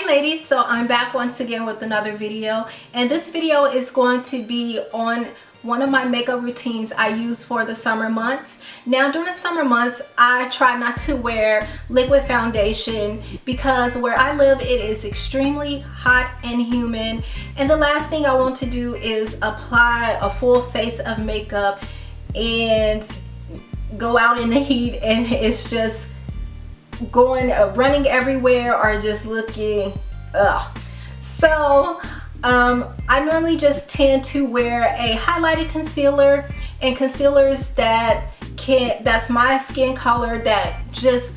Hi ladies, so I'm back once again with another video, and this video is going to be on one of my makeup routines I use for the summer months. Now during the summer months I try not to wear liquid foundation because where I live it is extremely hot and humid, and the last thing I want to do is apply a full face of makeup and go out in the heat and it's just running everywhere or just looking so I normally just tend to wear a highlighted concealer and concealers that's my skin color that just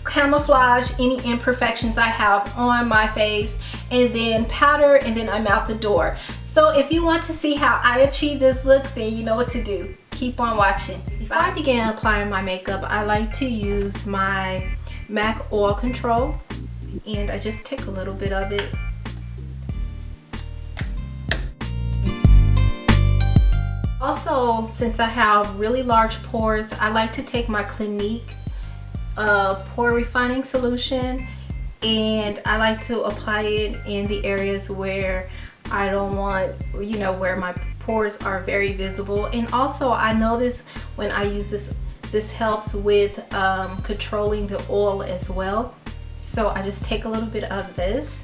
camouflage any imperfections I have on my face, and then powder, and then I'm out the door. So if you want to see how I achieve this look, then you know what to do. Keep on watching. Before I begin applying my makeup, I like to use my MAC oil control, and I just take a little bit of it. Also, since I have really large pores, I like to take my Clinique pore refining solution, and I like to apply it in the areas where I don't want, where my pores are very visible. And also I notice when I use this helps with controlling the oil as well. So I just take a little bit of this,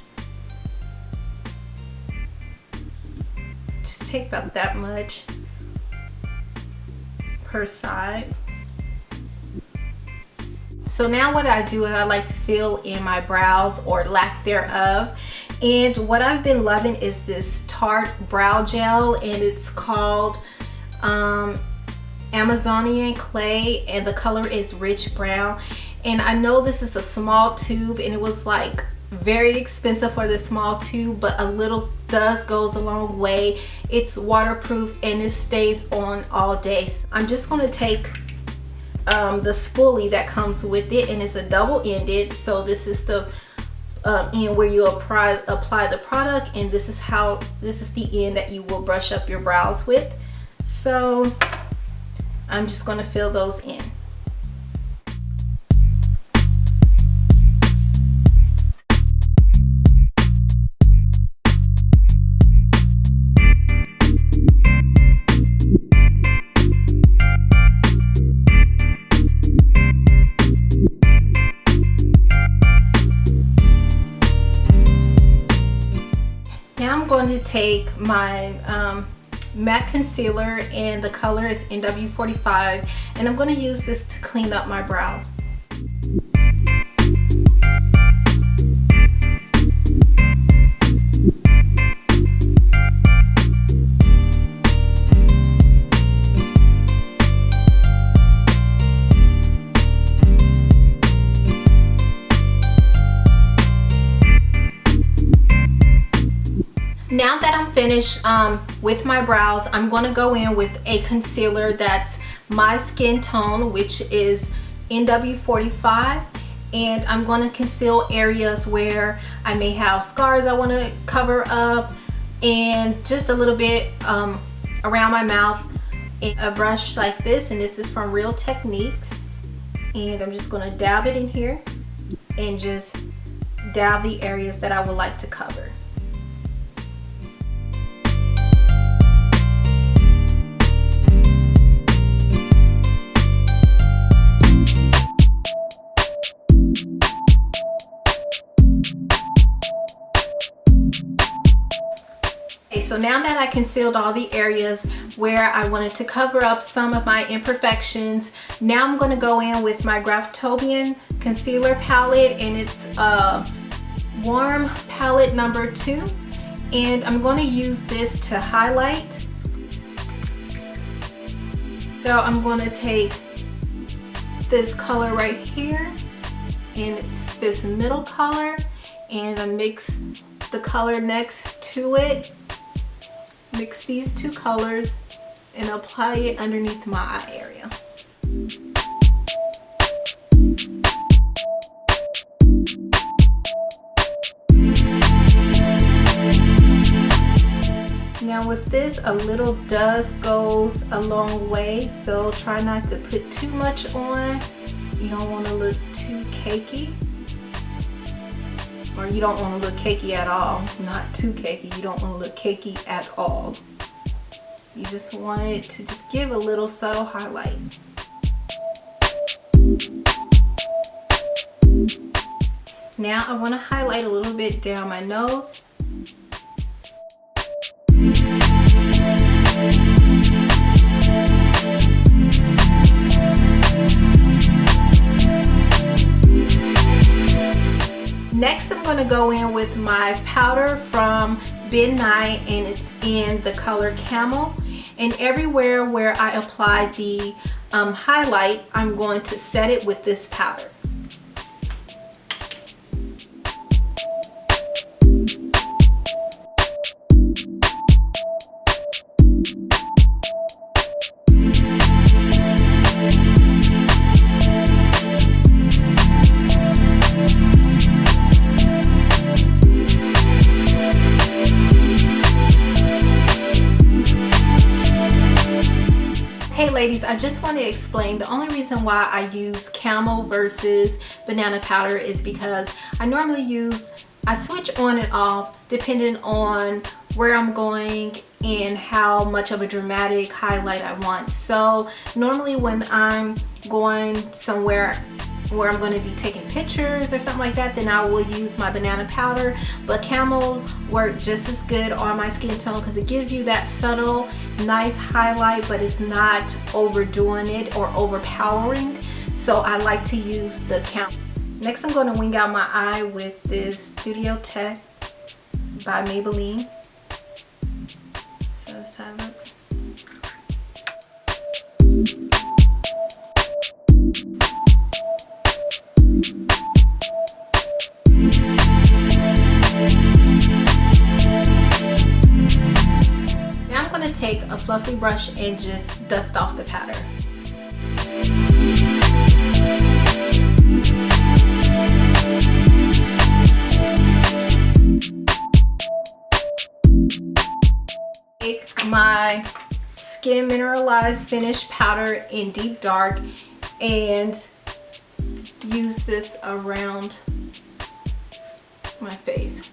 just take about that much per side. So now what I do is I like to fill in my brows or lack thereof. And what I've been loving is this Tarte brow gel, and it's called Amazonian Clay, and the color is rich brown. And I know this is a small tube, and it was like very expensive for this small tube, but a little goes a long way. It's waterproof and it stays on all day. So I'm just going to take the spoolie that comes with it, and it's a double-ended. So this is the end where you apply the product, and this is the end that you will brush up your brows with. So I'm just going to fill those in. Now I'm going to take my matte concealer, and the color is NW45, and I'm going to use this to clean up my brows. Now that I'm finished with my brows, I'm going to go in with a concealer that's my skin tone, which is NW45, and I'm going to conceal areas where I may have scars I want to cover up, and just a little bit around my mouth. A brush like this, and this is from Real Techniques, and I'm just going to dab it in here and just dab the areas that I would like to cover. So now that I concealed all the areas where I wanted to cover up some of my imperfections, now I'm going to go in with my Graftobian concealer palette, and it's warm palette number 2, and I'm going to use this to highlight. So I'm going to take this color right here, and it's this middle color, and I mix the color next to it. Mix these two colors and apply it underneath my eye area. Now with this, a little dust goes a long way, so try not to put too much on. You don't want to look too cakey. or you don't want to look cakey at all. Not too cakey. You don't want to look cakey at all. You just want it to just give a little subtle highlight. Now I want to highlight a little bit down my nose. Next, I'm going to go in with my powder from Nye, and it's in the color Camel. And everywhere where I apply the highlight, I'm going to set it with this powder. Hey ladies, I just want to explain the only reason why I use Camel versus banana powder is because I switch on and off depending on where I'm going and how much of a dramatic highlight I want. So normally when I'm going somewhere where I'm going to be taking pictures or something like that, then I will use my banana powder. But Camel works just as good on my skin tone because it gives you that subtle, nice highlight, but it's not overdoing it or overpowering. So I like to use the Camel. Next, I'm going to wing out my eye with this Studio Tech by Maybelline. So that's how it looks. Take a fluffy brush and just dust off the powder. Take my Skin Mineralized Finish powder in Deep Dark and use this around my face.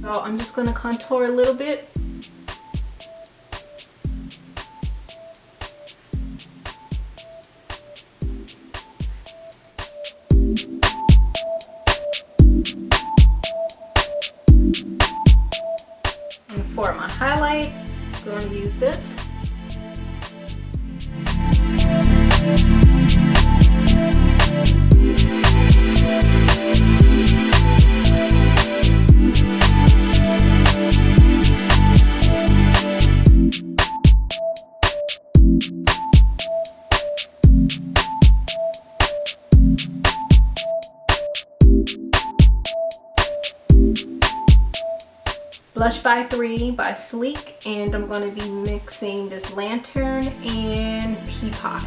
So I'm just going to contour a little bit. And for my highlight, I'm going to use this. Blush by 3 by Sleek, and I'm going to be mixing this Lantern and Pea Pie.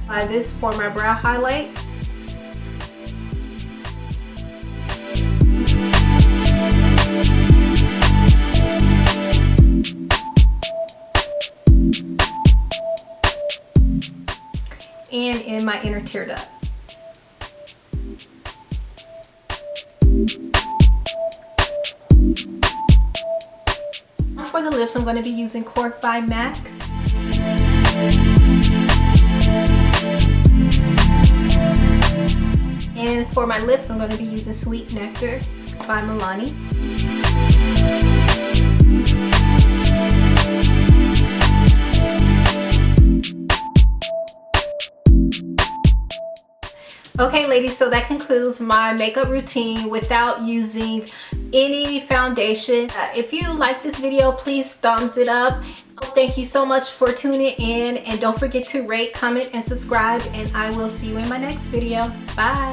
Apply this for my brow highlight. And in my inner tear duct. For the lips, I'm going to be using Cork by MAC. And for my lips, I'm going to be using Sweet Nectar by Milani. Okay ladies, so that concludes my makeup routine without using any foundation. If you like this video, please thumbs it up. Thank you so much for tuning in, and don't forget to rate, comment, and subscribe, and I will see you in my next video. Bye.